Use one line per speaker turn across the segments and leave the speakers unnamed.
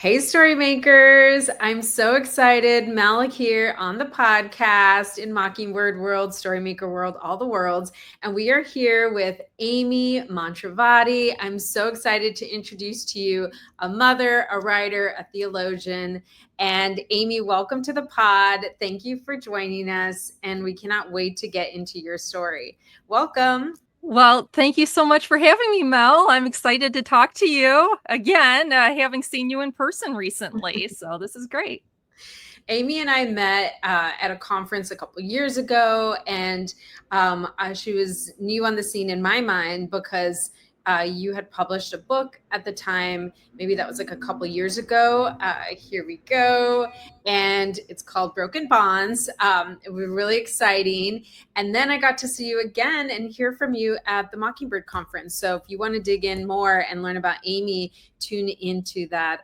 Hey, Storymakers. I'm so excited. Malik here on the podcast in Mockingbird World, Storymaker World, all the worlds. And we are here with Amy Montravadi. I'm so excited to introduce to you a mother, a writer, a theologian. And Amy, welcome to the pod. Thank you for joining us. And we cannot wait to get into your story. Welcome.
Well, thank you so much for having me, Mel. I'm excited to talk to you again, having seen you in person recently. So this is great.
Amy and I met at a conference a couple years ago, and she was new on the scene in my mind because you had published a book at the time. Maybe that was like a couple years ago. Here we go. And it's called Broken Bonds. It was really exciting. And then I got to see you again and hear from you at the Mockingbird conference. So if you want to dig in more and learn about Amy, tune into that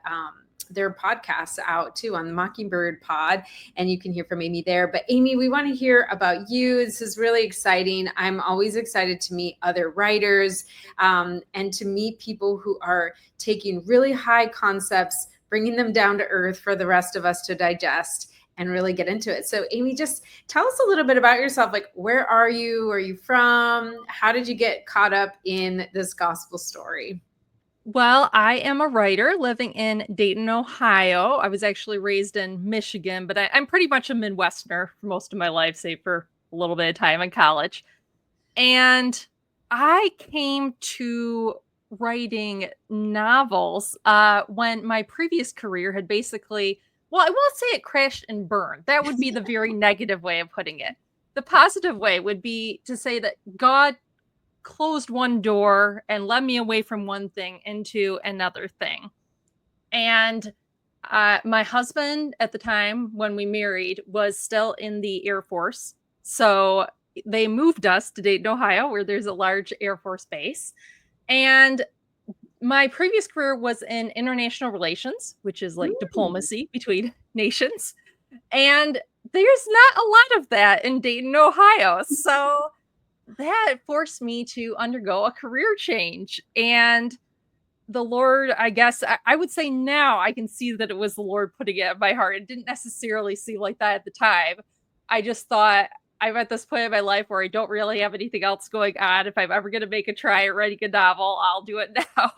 their podcasts out too on the Mockingbird pod, and you can hear from Amy there. But Amy, we want to hear about you. This is really exciting. I'm always excited to meet other writers and to meet people who are taking really high concepts, bringing them down to earth for the rest of us to digest and really get into it. So Amy, just tell us a little bit about yourself. Like, where are you? Where are you from? How did you get caught up in this gospel story?
Well, I am a writer living in Dayton, Ohio. I was actually raised in Michigan, but I'm pretty much a Midwesterner for most of my life, save for a little bit of time in college. And I came to writing novels when my previous career had basically, well, I won't say it crashed and burned. That would be the very negative way of putting it. The positive way would be to say that God closed one door and led me away from one thing into another thing. And my husband at the time when we married was still in the Air Force. So they moved us to Dayton, Ohio, where there's a large Air Force base. And my previous career was in international relations, which is like diplomacy between nations. And there's not a lot of that in Dayton, Ohio. So that forced me to undergo a career change. And the Lord, I guess, I would say now I can see that it was the Lord putting it in my heart. It didn't necessarily seem like that at the time. I just thought I'm at this point in my life where I don't really have anything else going on. If I'm ever going to make a try at writing a novel, I'll do it now.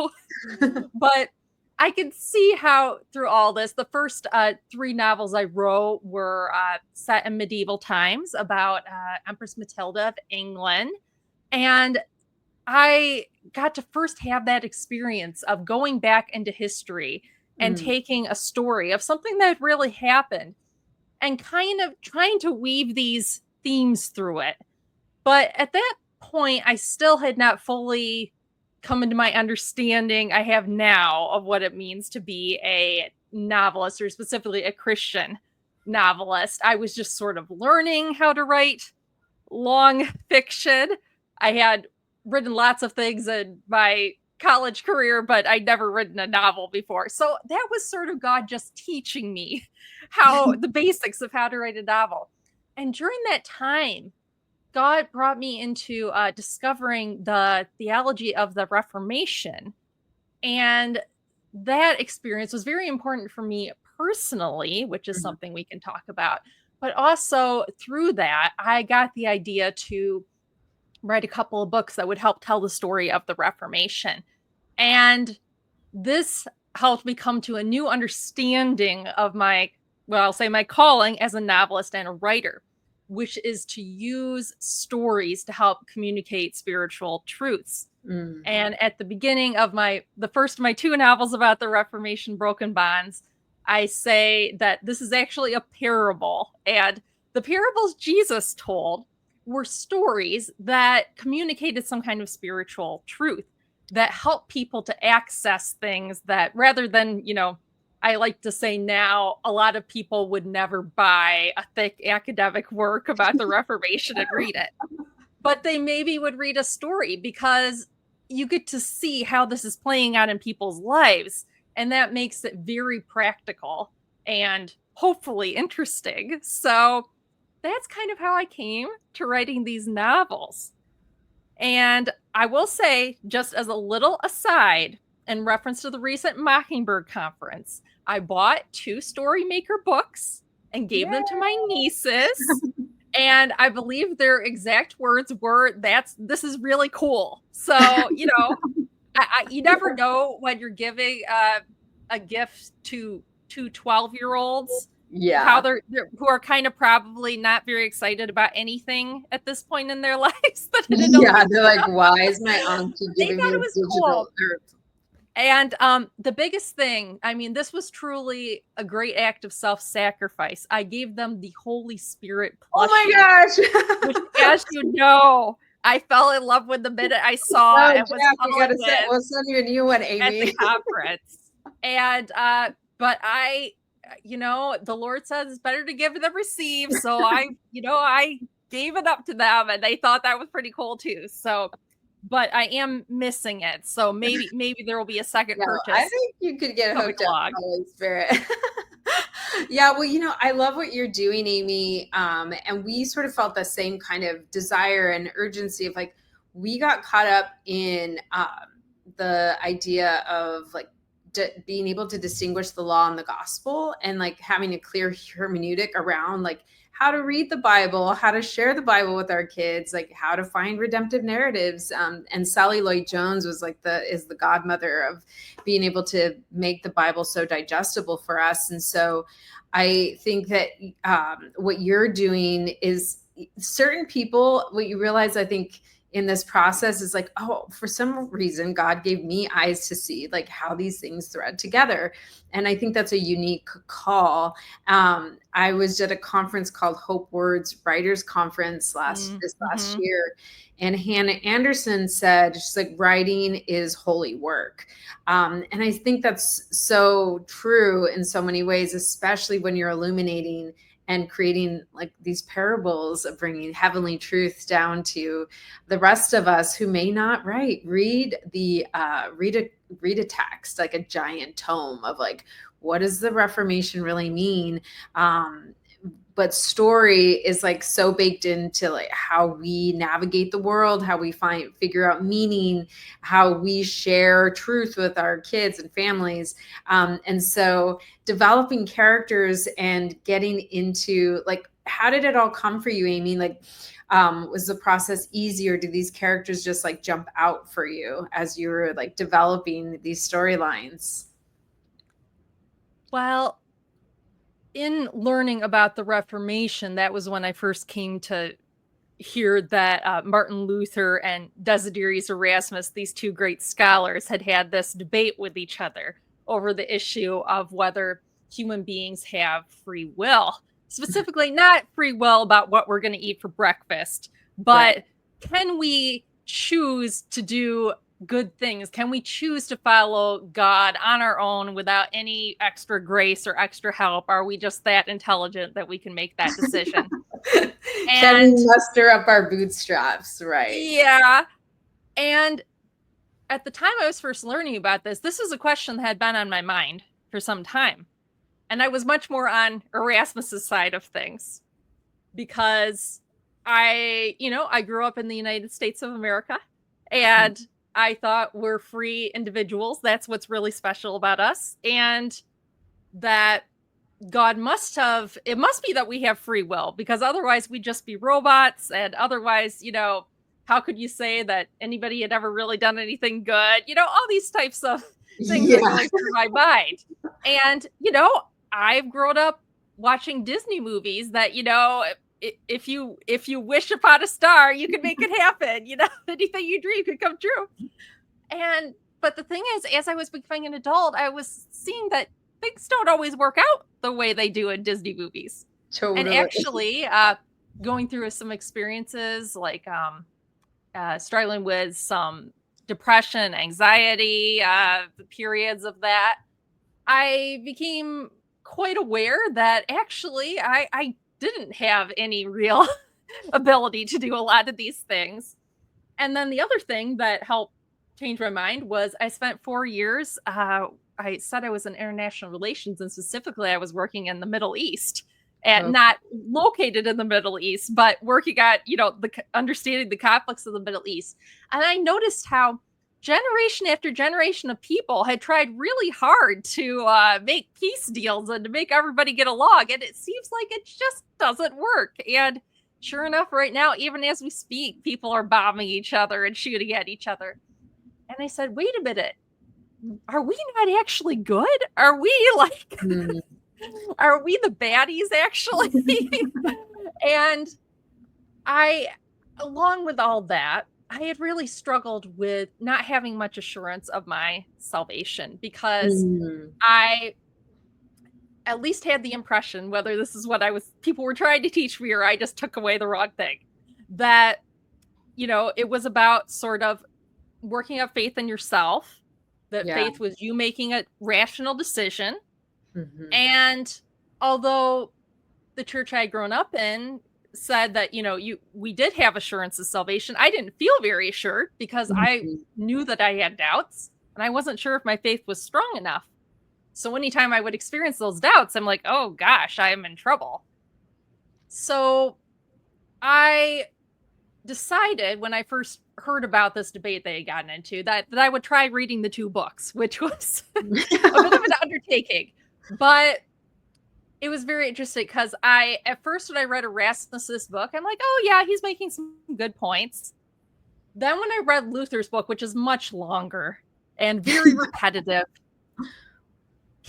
But I can see how through all this, the first 3 novels I wrote were set in medieval times about Empress Matilda of England. And I got to first have that experience of going back into history and taking a story of something that really happened and kind of trying to weave these themes through it. But at that point, I still had not fully come into my understanding I have now of what it means to be a novelist, or specifically a Christian novelist. I was just sort of learning how to write long fiction. I had written lots of things in my college career, but I'd never written a novel before. So that was sort of God just teaching me how the basics of how to write a novel. And during that time, God brought me into discovering the theology of the Reformation. And that experience was very important for me personally, which is something we can talk about. But also through that, I got the idea to write a couple of books that would help tell the story of the Reformation. And this helped me come to a new understanding of my calling as a novelist and a writer, which is to use stories to help communicate spiritual truths. And at the beginning of the first of my 2 novels about the Reformation, Broken Bonds, I say that this is actually a parable. And the parables Jesus told were stories that communicated some kind of spiritual truth that helped people to access things that, rather than, I like to say now, a lot of people would never buy a thick academic work about the Reformation and read it. But they maybe would read a story because you get to see how this is playing out in people's lives. And that makes it very practical and hopefully interesting. So that's kind of how I came to writing these novels. And I will say, just as a little aside, in reference to the recent Mockingbird conference, I bought 2 StoryMaker books and gave them to my nieces. And I believe their exact words were, this is really cool. So, you never know when you're giving a gift to 2 12-year-olds.
Yeah.
How they're who are kind of probably not very excited about anything at this point in their lives. But
yeah, they're like, why is my auntie giving me a digital
cool. And the biggest thing, I mean, this was truly a great act of self-sacrifice. I gave them the Holy Spirit plushie.
Oh my gosh.
Which, as you know, I fell in love with the minute I saw
it. We'll send you a new one, Amy.
At the conference. And but I, the Lord says it's better to give than receive. So I gave it up to them, and they thought that was pretty cool too. So, but I am missing it. So maybe there will be a second purchase.
I think you could get hooked up with the Holy Spirit. Yeah, well, I love what you're doing, Amy. And we sort of felt the same kind of desire and urgency of like, we got caught up in the idea of like being able to distinguish the law and the gospel, and like having a clear hermeneutic around like how to read the Bible, how to share the Bible with our kids, like how to find redemptive narratives. And Sally Lloyd-Jones was like is the godmother of being able to make the Bible so digestible for us. And so I think that what you're doing is certain people, what you realize, I think, in this process is like, oh, for some reason, God gave me eyes to see like how these things thread together. And I think that's a unique call. I was at a conference called Hope Words Writers Conference last year. And Hannah Anderson said, she's like, writing is holy work. And I think that's so true in so many ways, especially when you're illuminating and creating like these parables of bringing heavenly truth down to the rest of us who may not read a text, like a giant tome of like, what does the Reformation really mean? But story is like so baked into like how we navigate the world, how we figure out meaning, how we share truth with our kids and families. And so developing characters and getting into like, how did it all come for you, Amy? Like, was the process easy, or do these characters just like jump out for you as you were like developing these storylines?
Well, in learning about the Reformation, that was when I first came to hear that Martin Luther and Desiderius Erasmus, these 2 great scholars, had this debate with each other over the issue of whether human beings have free will. Specifically, not free will about what we're going to eat for breakfast, but can we choose to do good things? Can we choose to follow God on our own without any extra grace or extra help? Are we just that intelligent that we can make that decision?
Can we muster up our bootstraps? Right.
Yeah. And at the time I was first learning about this was a question that had been on my mind for some time. And I was much more on Erasmus's side of things because I grew up in the United States of America, and I thought we're free individuals. That's what's really special about us. And that God it must be that we have free will, because otherwise we'd just be robots. And otherwise, how could you say that anybody had ever really done anything good? All these types of things are going through my mind. And, I've grown up watching Disney movies that, if you wish upon a star, you can make it happen. Anything you dream could come true. But the thing is, as I was becoming an adult, I was seeing that things don't always work out the way they do in Disney movies.
Totally.
And actually, going through some experiences like struggling with some depression, anxiety, periods of that, I became quite aware that actually I didn't have any real ability to do a lot of these things. And then the other thing that helped change my mind was I spent 4 years, I said I was in international relations, and specifically I was working in the Middle East, and not located in the Middle East, but working at, understanding the conflicts of the Middle East. And I noticed how generation after generation of people had tried really hard to make peace deals and to make everybody get along. And it seems like it just doesn't work. And sure enough, right now, even as we speak, people are bombing each other and shooting at each other. And I said, wait a minute, are we not actually good? Are we like, are we the baddies actually? And along with all that, I had really struggled with not having much assurance of my salvation because I at least had the impression, whether this is what people were trying to teach me or I just took away the wrong thing, that, it was about sort of working up faith in yourself, that faith was you making a rational decision. And although the church I had grown up in said that, we did have assurance of salvation, I didn't feel very assured because I knew that I had doubts and I wasn't sure if my faith was strong enough. So anytime I would experience those doubts, I'm like, oh gosh, I am in trouble. So I decided when I first heard about this debate they had gotten into that I would try reading the 2 books, which was a bit of an undertaking. But it was very interesting because at first when I read Erasmus's book, I'm like, oh yeah, he's making some good points. Then when I read Luther's book, which is much longer and very repetitive,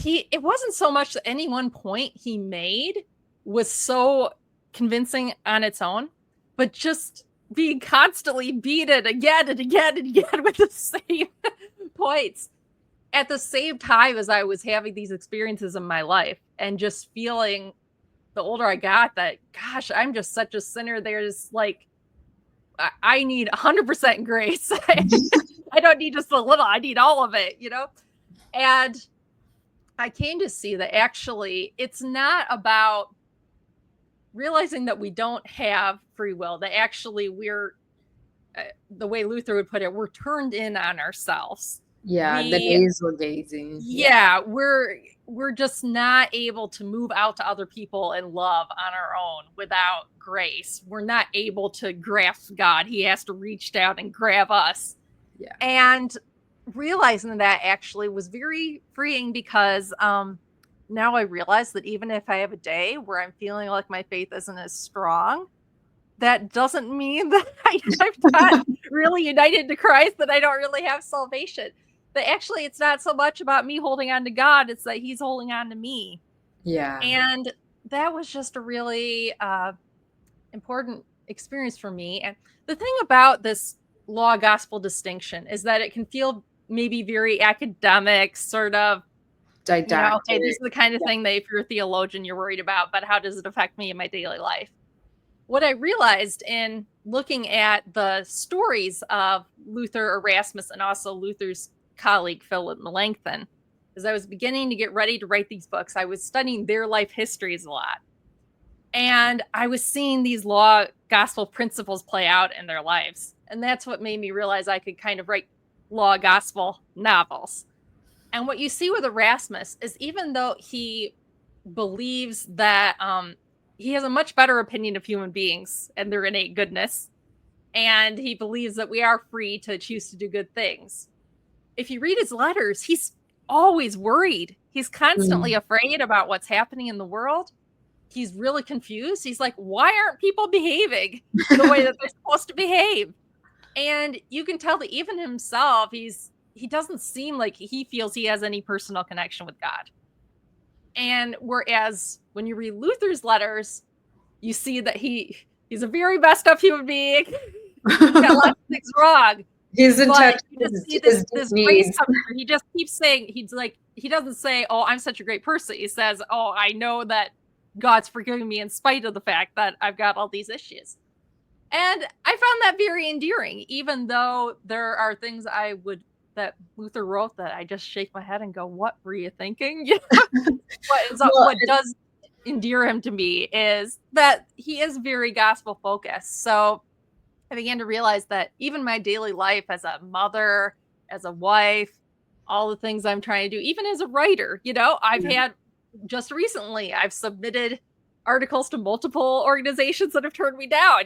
it wasn't so much that any one point he made was so convincing on its own, but just being constantly beaten again and again and again with the same points at the same time as I was having these experiences in my life and just feeling the older I got that, gosh, I'm just such a sinner. There's like, I need 100% grace. I don't need just a little, I need all of it, And I came to see that actually it's not about realizing that we don't have free will, that actually we're, the way Luther would put it, we're turned in on ourselves.
Yeah, the nasal gazing.
Yeah, we're just not able to move out to other people and love on our own without grace. We're not able to grasp God. He has to reach down and grab us.
Yeah.
And realizing that actually was very freeing because now I realize that even if I have a day where I'm feeling like my faith isn't as strong, that doesn't mean that I'm not really united to Christ, that I don't really have salvation. That actually it's not so much about me holding on to God, it's that he's holding on to me.
Yeah.
And that was just a really important experience for me. And the thing about this law gospel distinction is that it can feel maybe very academic, sort of didactic. Okay, this is the kind of thing that if you're a theologian, you're worried about, but how does it affect me in my daily life? What I realized in looking at the stories of Luther, Erasmus, and also Luther's colleague, Philip Melanchthon, as I was beginning to get ready to write these books, I was studying their life histories a lot. And I was seeing these law gospel principles play out in their lives. And that's what made me realize I could kind of write law gospel novels. And what you see with Erasmus is even though he believes that he has a much better opinion of human beings and their innate goodness, and he believes that we are free to choose to do good things. If you read his letters, he's always worried. He's constantly afraid about what's happening in the world. He's really confused. He's like, why aren't people behaving the way that they're supposed to behave? And you can tell that even himself, he doesn't seem like he feels he has any personal connection with God. And whereas when you read Luther's letters, you see that he's a very messed up human being. He's got lots of things wrong.
He's in touch
with this grace. He just keeps saying, he doesn't say, oh, I'm such a great person. He says, oh, I know that God's forgiving me in spite of the fact that I've got all these issues. And I found that very endearing, even though there are things that Luther wrote that I just shake my head and go, what were you thinking? What does endear him to me is that he is very gospel focused. So I began to realize that even my daily life as a mother, as a wife, all the things I'm trying to do, even as a writer, I've had just recently, I've submitted articles to multiple organizations that have turned me down.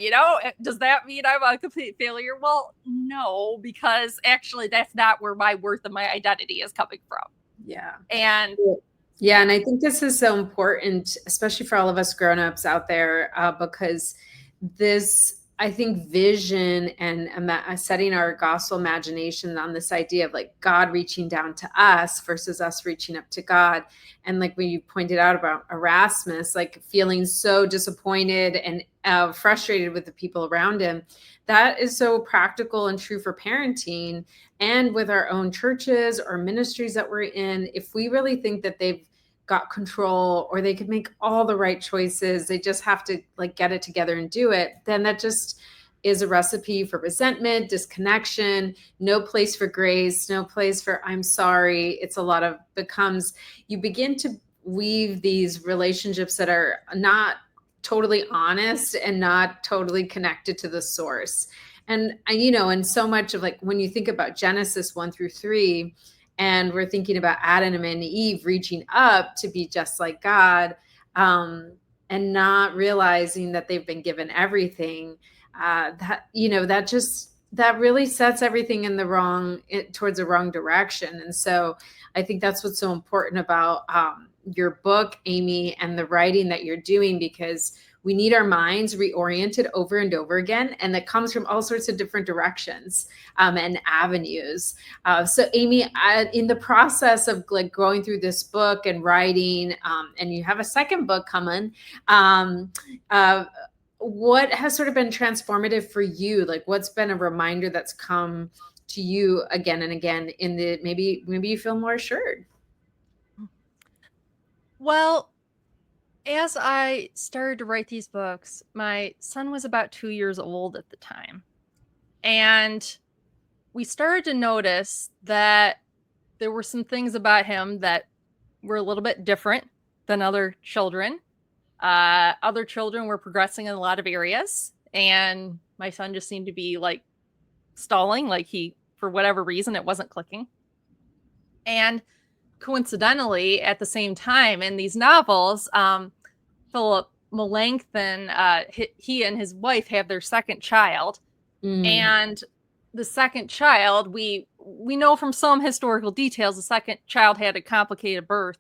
Does that mean I'm a complete failure? Well, no, because actually that's not where my worth and my identity is coming from.
Yeah.
And
yeah, and I think this is so important, especially for all of us grownups out there, because this, I think, vision and setting our gospel imagination on this idea of like God reaching down to us versus us reaching up to God. And like when you pointed out about Erasmus, like feeling so disappointed and frustrated with the people around him, that is so practical and true for parenting and with our own churches or ministries that we're in. If we really think that they've got control or they could make all the right choices, they just have to like get it together and do it, then that just is a recipe for resentment, disconnection, no place for grace, no place for I'm sorry. It's a lot of you begin to weave these relationships that are not totally honest and not totally connected to the source. And and so much of like when you think about Genesis 1-3, and we're thinking about Adam and Eve reaching up to be just like God, and not realizing that they've been given everything, that really sets everything in towards the wrong direction. And so I think that's what's so important about your book, Amy, and the writing that you're doing, because we need our minds reoriented over and over again. And that comes from all sorts of different directions and avenues. So Amy, in the process of like going through this book and writing, and you have a second book coming, what has sort of been transformative for you? Like what's been a reminder that's come to you again and again in the, maybe you feel more assured?
Well, as I started to write these books, my son was about 2 years old at the time. And we started to notice that there were some things about him that were a little bit different than other children. Other children were progressing in a lot of areas, and my son just seemed to be like stalling, like for whatever reason, it wasn't clicking. And coincidentally, at the same time in these novels, Philip Melanchthon, he and his wife have their second child. And the second child, we know from some historical details, the second child had a complicated birth,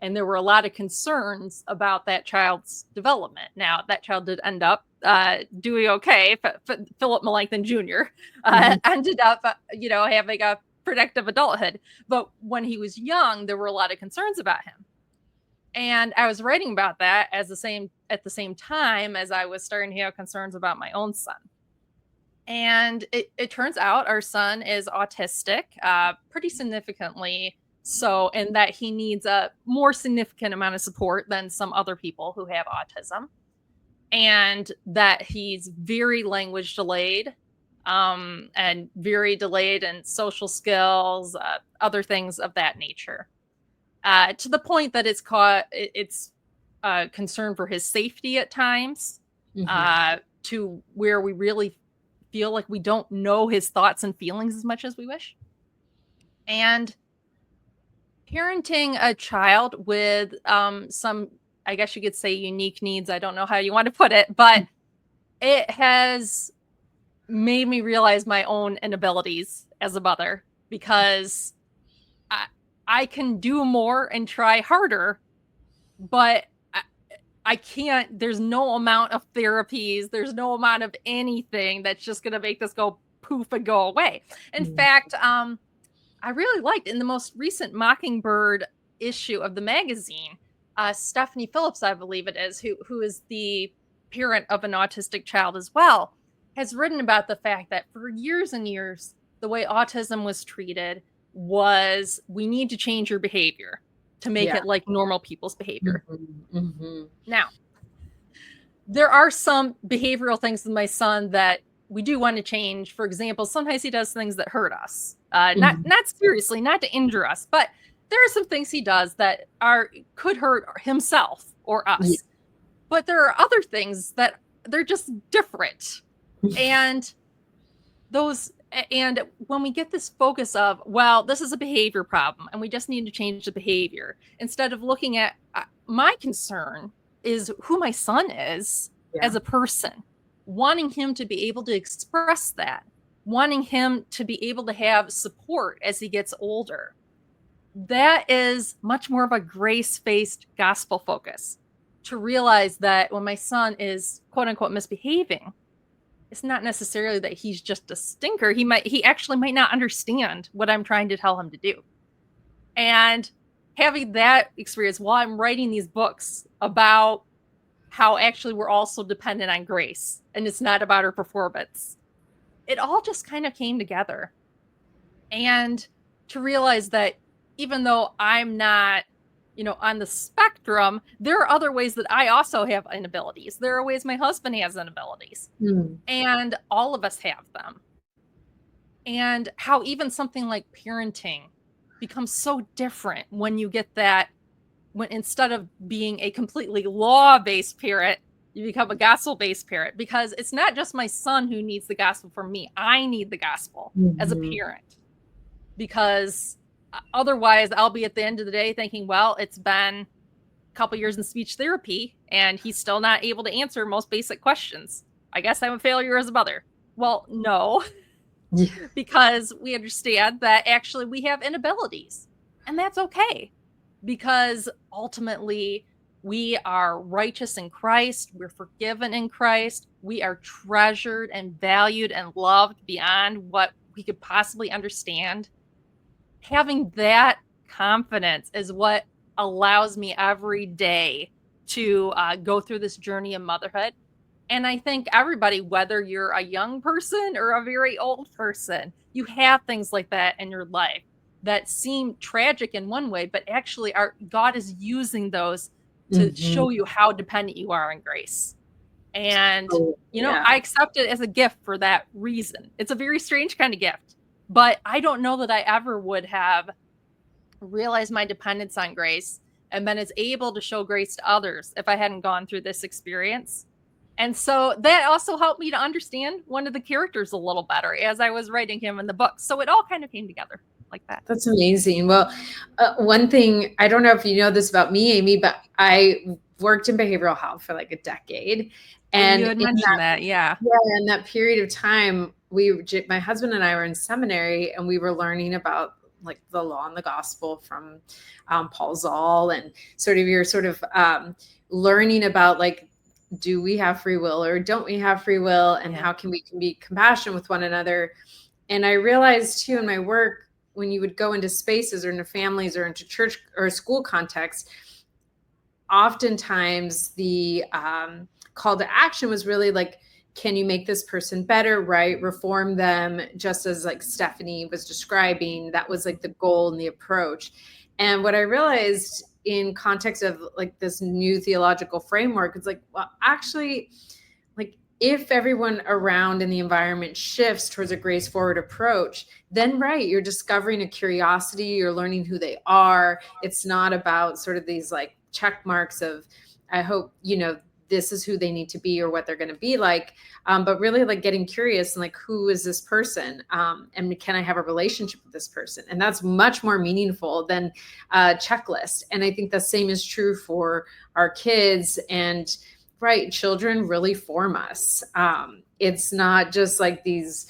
and there were a lot of concerns about that child's development. Now, that child did end up doing okay. Philip Melanchthon Jr. Ended up, having a productive adulthood. But when he was young, there were a lot of concerns about him. And I was writing about that at the same time as I was starting to have concerns about my own son. And it turns out our son is autistic, pretty significantly so, in that he needs a more significant amount of support than some other people who have autism. And that he's very language delayed, and very delayed in social skills, other things of that nature. To the point that it's concern for his safety at times, to where we really feel like we don't know his thoughts and feelings as much as we wish. And parenting a child with some, I guess you could say, unique needs, I don't know how you want to put it, but it has made me realize my own inabilities as a mother, because I can do more and try harder, but I can't, there's no amount of therapies, there's no amount of anything that's just going to make this go poof and go away. In fact, I really liked in the most recent Mockingbird issue of the magazine, Stephanie Phillips, I believe it is, who is the parent of an autistic child as well, has written about the fact that for years and years, the way autism was treated was, we need to change your behavior to make it like normal people's behavior. Now, there are some behavioral things with my son that we do want to change. For example, sometimes he does things that hurt us, not seriously, not to injure us, but there are some things he does that could hurt himself or us. But there are other things that they're just different. And when we get this focus of, well, this is a behavior problem and we just need to change the behavior, instead of looking at my concern is who my son is as a person, wanting him to be able to express that, wanting him to be able to have support as he gets older. That is much more of a grace-based gospel focus, to realize that when my son is quote unquote misbehaving, it's not necessarily that he's just a stinker. He actually might not understand what I'm trying to tell him to do. And having that experience while I'm writing these books about how actually we're also dependent on grace and it's not about our performance, it all just kind of came together. And to realize that even though I'm not, on the spectrum, there are other ways that I also have inabilities. There are ways my husband has inabilities, and all of us have them. And how even something like parenting becomes so different when you get that, when instead of being a completely law-based parent, you become a gospel-based parent, because it's not just my son who needs the gospel from me. I need the gospel as a parent, because otherwise I'll be at the end of the day thinking, well, it's been a couple years in speech therapy and he's still not able to answer most basic questions. I guess I'm a failure as a mother. Well, no, because we understand that actually we have inabilities, and that's okay, because ultimately we are righteous in Christ. We're forgiven in Christ. We are treasured and valued and loved beyond what we could possibly understand. Having that confidence is what allows me every day to go through this journey of motherhood. And I think everybody, whether you're a young person or a very old person, you have things like that in your life that seem tragic in one way, but actually God is using those to show you how dependent you are on grace. And, I accept it as a gift for that reason. It's a very strange kind of gift, but I don't know that I ever would have realized my dependence on grace and been as able to show grace to others if I hadn't gone through this experience. And so that also helped me to understand one of the characters a little better as I was writing him in the book. So it all kind of came together like that.
That's amazing. Well, one thing, I don't know if you know this about me, Amy, but I worked in behavioral health for like a decade. And
you had mentioned that. Yeah.
Yeah. In that period of time, my husband and I were in seminary, and we were learning about like the law and the gospel from Paul Zoll, and you're learning about like, do we have free will or don't we have free will? And how can we be compassionate with one another? And I realized too in my work, when you would go into spaces or into families or into church or school contexts, oftentimes the call to action was really like, can you make this person better, right? Reform them, just as like Stephanie was describing. That was like the goal and the approach. And what I realized in context of like this new theological framework, it's like, well, actually, like if everyone around in the environment shifts towards a grace forward approach, then right, you're discovering a curiosity, you're learning who they are. It's not about sort of these like check marks of, I hope, this is who they need to be or what they're going to be like. But really like getting curious and like, who is this person? And can I have a relationship with this person? And that's much more meaningful than a checklist. And I think the same is true for our kids. And right, children really form us. It's not just like these,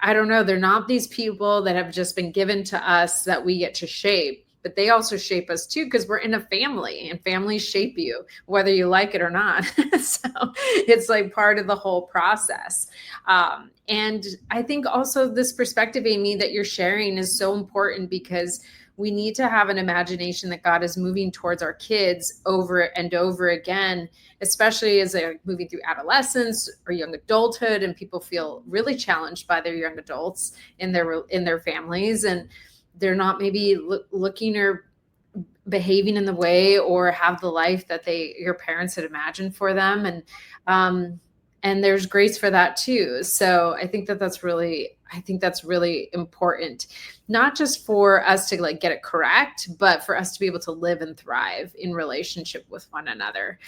I don't know, they're not these people that have just been given to us that we get to shape. But they also shape us too, because we're in a family, and families shape you, whether you like it or not. So it's like part of the whole process. And I think also this perspective, Amy, that you're sharing is so important, because we need to have an imagination that God is moving towards our kids over and over again, especially as they're moving through adolescence or young adulthood, and people feel really challenged by their young adults in their families, and they're not maybe looking or behaving in the way or have the life that your parents had imagined for them. And there's grace for that too. So I think that's really important, not just for us to like get it correct, but for us to be able to live and thrive in relationship with one another.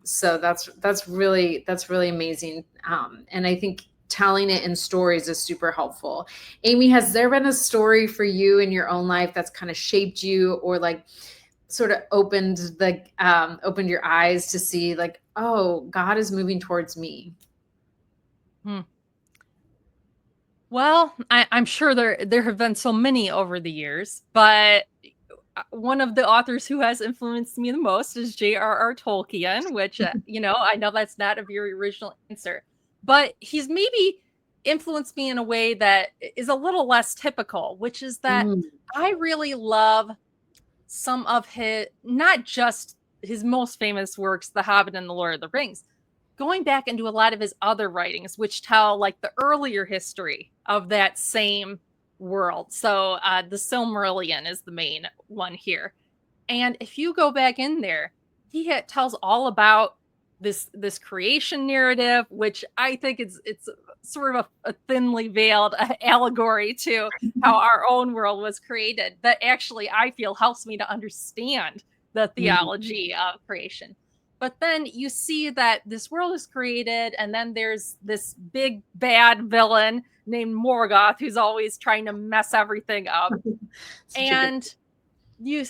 So that's really amazing. And I think telling it in stories is super helpful. Amy, has there been a story for you in your own life that's kind of shaped you, or like sort of opened your eyes to see like, oh, God is moving towards me?
Well, I'm sure there have been so many over the years, but one of the authors who has influenced me the most is J.R.R. Tolkien, which, I know that's not a very original answer, but he's maybe influenced me in a way that is a little less typical, which is that I really love some of his, not just his most famous works, The Hobbit and The Lord of the Rings, going back into a lot of his other writings, which tell like the earlier history of that same world. So the Silmarillion is the main one here. And if you go back in there, he tells all about this creation narrative, which I think it's sort of a thinly veiled allegory to how our own world was created that actually I feel helps me to understand the theology of creation. But then you see that this world is created, and then there's this big bad villain named Morgoth who's always trying to mess everything up. And you,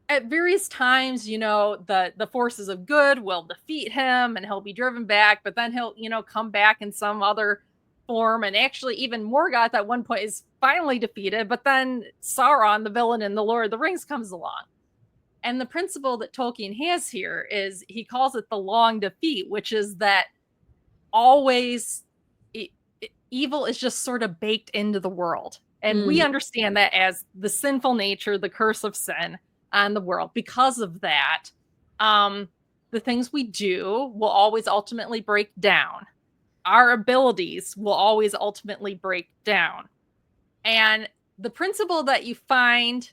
at various times, the forces of good will defeat him and he'll be driven back, but then he'll, come back in some other form. And actually, even Morgoth at one point is finally defeated, but then Sauron, the villain in The Lord of the Rings, comes along. And the principle that Tolkien has here is he calls it the long defeat, which is that always evil is just sort of baked into the world. And we understand that as the sinful nature, the curse of sin on the world. Because of that, the things we do will always ultimately break down. Our abilities will always ultimately break down. And the principle that you find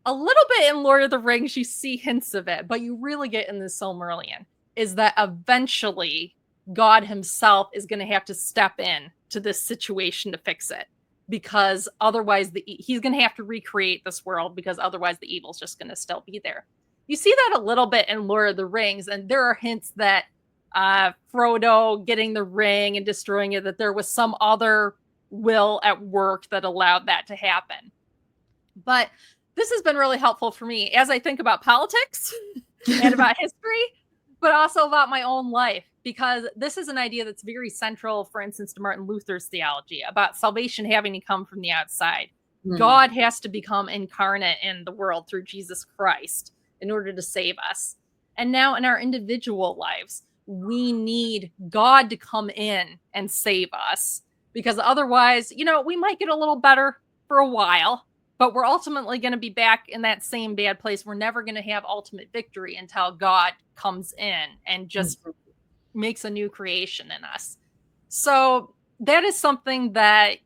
a little bit in Lord of the Rings, you see hints of it, but you really get in the Silmarillion, is that eventually God himself is going to have to step in to this situation to fix it, because otherwise he's going to have to recreate this world, because otherwise the evil's just going to still be there. You see that a little bit in Lord of the Rings, and there are hints that Frodo getting the ring and destroying it, that there was some other will at work that allowed that to happen. But this has been really helpful for me as I think about politics and about history, but also about my own life, because this is an idea that's very central, for instance, to Martin Luther's theology about salvation having to come from the outside. God has to become incarnate in the world through Jesus Christ in order to save us. And now in our individual lives, we need God to come in and save us, because otherwise, we might get a little better for a while, but we're ultimately going to be back in that same bad place. We're never going to have ultimate victory until God comes in and just makes a new creation in us. So that is something that,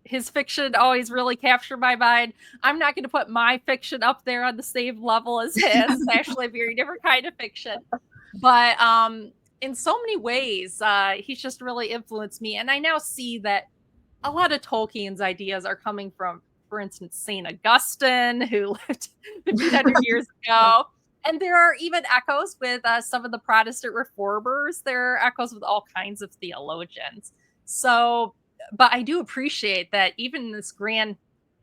his fiction always really captured my mind. I'm not going to put my fiction up there on the same level as his. It's actually a very different kind of fiction. But in so many ways, he's just really influenced me. And I now see that a lot of Tolkien's ideas are coming from, for instance, St. Augustine, who lived 1,500 years ago. And there are even echoes with some of the Protestant reformers. There are echoes with all kinds of theologians. So, but I do appreciate that even in this grand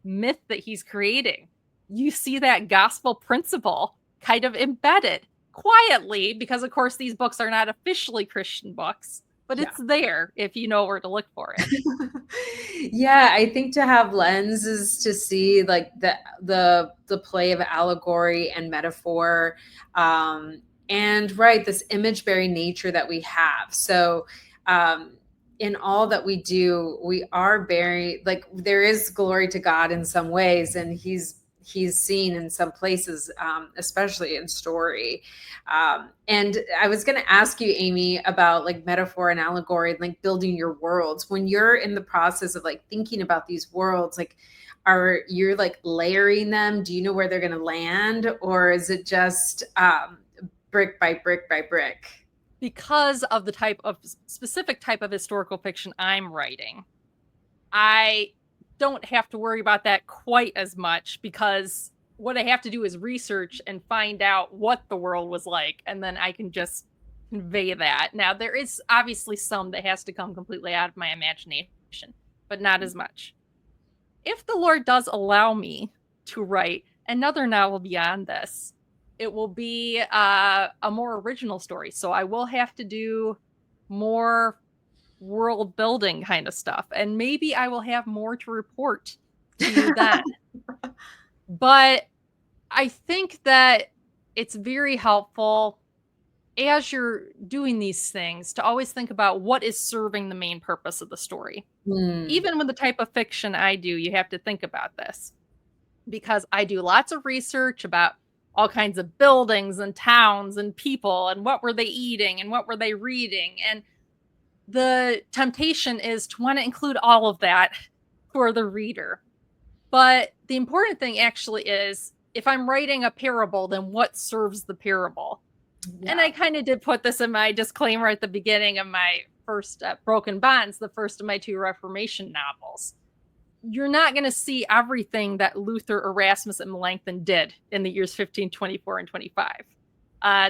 myth that he's creating, you see that gospel principle kind of embedded quietly, because of course these books are not officially Christian books, but it's there if you know where to look for it.
Yeah, I think to have lenses to see like the play of allegory and metaphor, and this image bearing nature that we have. So in all that we do, we are bearing, like, there is glory to God in some ways, and he's seen in some places, especially in story. And I was going to ask you, Amy, about like metaphor and allegory and like building your worlds. When you're in the process of like thinking about these worlds, like, are you like layering them? Do you know where they're going to land? Or is it just brick by brick by brick?
Because of the specific type of historical fiction I'm writing, I don't have to worry about that quite as much, because what I have to do is research and find out what the world was like, and then I can just convey that. Now, there is obviously some that has to come completely out of my imagination, but not as much. If the Lord does allow me to write another novel beyond this. It will be a more original story. So I will have to do more world building kind of stuff. And maybe I will have more to report to you then. But I think that it's very helpful as you're doing these things to always think about what is serving the main purpose of the story. Even with the type of fiction I do, you have to think about this, because I do lots of research about all kinds of buildings and towns and people and what were they eating and what were they reading. And the temptation is to want to include all of that for the reader. But the important thing actually is, if I'm writing a parable, then what serves the parable? Yeah. And I kind of did put this in my disclaimer at the beginning of my first Broken Bonds, the first of my 2 Reformation novels. You're not going to see everything that Luther, Erasmus, and Melanchthon did in the years 15, 24, and 25.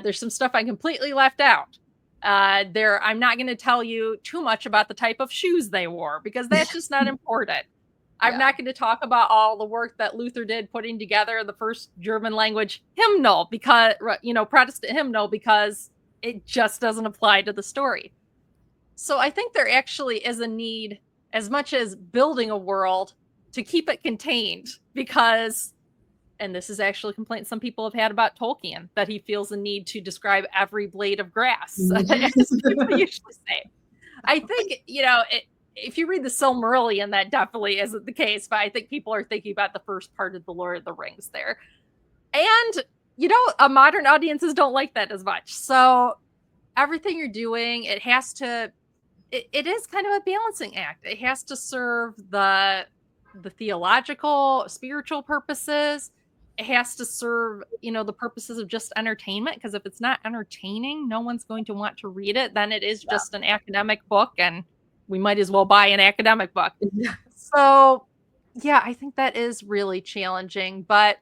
There's some stuff I completely left out. I'm not going to tell you too much about the type of shoes they wore, because that's just not important. I'm not going to talk about all the work that Luther did putting together the first German language hymnal, because, Protestant hymnal, because it just doesn't apply to the story. So I think there actually is a need, as much as building a world, to keep it contained, because, and this is actually a complaint some people have had about Tolkien, that he feels the need to describe every blade of grass, as people usually say. I think, if you read the Silmarillion, that definitely isn't the case, but I think people are thinking about the first part of the Lord of the Rings there. And, modern audiences don't like that as much. So everything you're doing, it is kind of a balancing act. It has to serve the theological, spiritual purposes. It has to serve, the purposes of just entertainment, because if it's not entertaining, no one's going to want to read it. Then it is just an academic book, and we might as well buy an academic book. So, I think that is really challenging. But,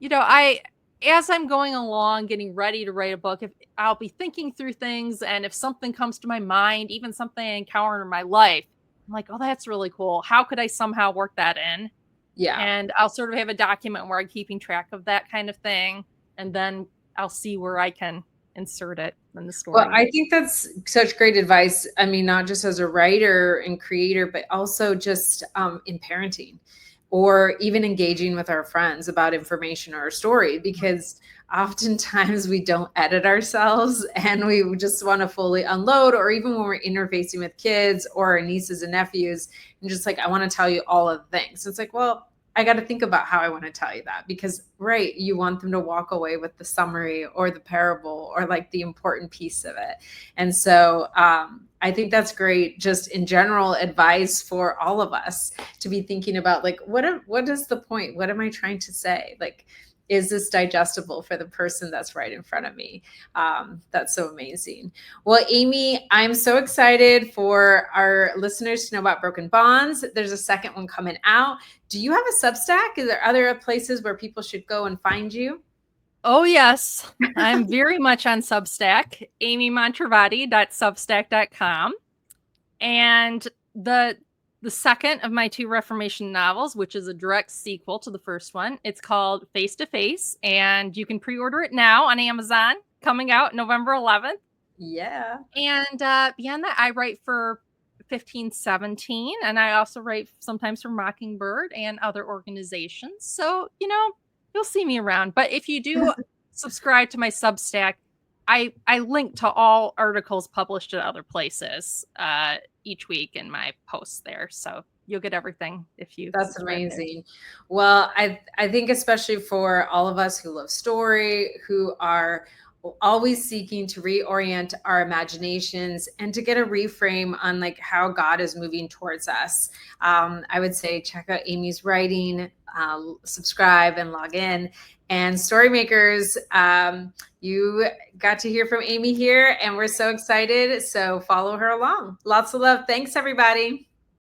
as I'm going along, getting ready to write a book, if I'll be thinking through things, and if something comes to my mind, even something I encounter in my life, I'm like, oh, that's really cool. How could I somehow work that in? Yeah. And I'll sort of have a document where I'm keeping track of that kind of thing. And then I'll see where I can insert it in the story.
Well, I think that's such great advice. I mean, not just as a writer and creator, but also just in parenting, or even engaging with our friends about information or a story, because oftentimes we don't edit ourselves and we just want to fully unload, or even when we're interfacing with kids or our nieces and nephews, and just like, I want to tell you all of the things. So it's like, well, I got to think about how I want to tell you that, because, right, you want them to walk away with the summary or the parable or like the important piece of it. And so I think that's great, just in general advice for all of us to be thinking about, like, what is the point? What am I trying to say? Like, is this digestible for the person that's right in front of me? That's so amazing. Well, Amy, I'm so excited for our listeners to know about Broken Bonds. There's a second one coming out. Do you have a Substack? Is there other places where people should go and find you?
Oh, yes. I'm very much on Substack, amymontravadi.substack.com. And the second of my 2 Reformation novels, which is a direct sequel to the first one, it's called Face to Face, and you can pre-order it now on Amazon, coming out November 11th.
Yeah.
And beyond that, I write for 1517, and I also write sometimes for Mockingbird and other organizations. So, you'll see me around. But if you do subscribe to my Substack, I link to all articles published at other places each week in my posts there. So you'll get everything if you.
That's amazing. There. Well, I think especially for all of us who love story, who are always seeking to reorient our imaginations and to get a reframe on like how God is moving towards us. I would say check out Amy's writing, subscribe and log in. And StoryMakers, you got to hear from Amy here, and we're so excited. So follow her along. Lots of love. Thanks, everybody.